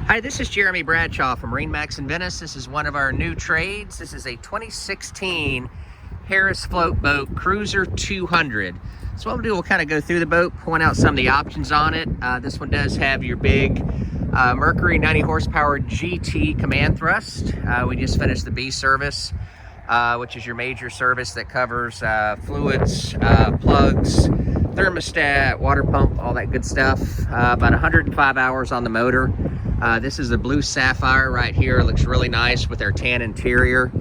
Hi, this is Jeremy Bradshaw from MarineMax in Venice. This is one of our new trades. This is a 2016 Harris Float Boat Cruiser 200. So what we'll do, we'll kind of go through the boat, point out some of the options on it. This one does have your big Mercury 90 horsepower GT command thrust. We just finished the B service, which is your major service that covers fluids, plugs, thermostat, water pump, all that good stuff. About 105 hours on the motor. This is the blue sapphire right here. It looks really nice with our tan interior.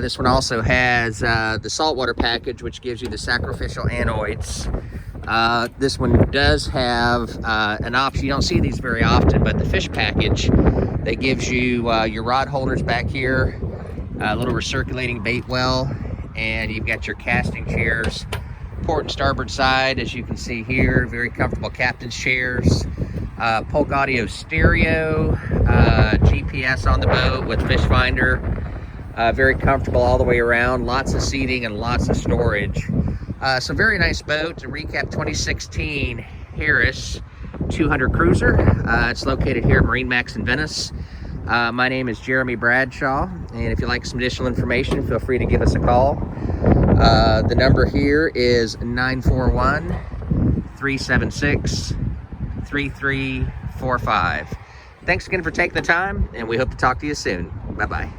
This one also has the saltwater package, which gives you the sacrificial anoids. This one does have an option. You don't see these very often, but the fish package that gives you your rod holders back here, a little recirculating bait well, and you've got your casting chairs, port and starboard side, as you can see here. Very comfortable captain's chairs. Polk audio stereo, GPS on the boat with fish finder. Very comfortable all the way around, lots of seating and lots of storage. So very nice boat. To recap, 2016 Harris 200 Cruiser. It's located here at MarineMax in Venice. My name is Jeremy Bradshaw, and if you'd like some additional information, feel free to give us a call. The number here is 941-376-3345. Thanks again for taking the time, and we hope to talk to you soon. Bye-bye.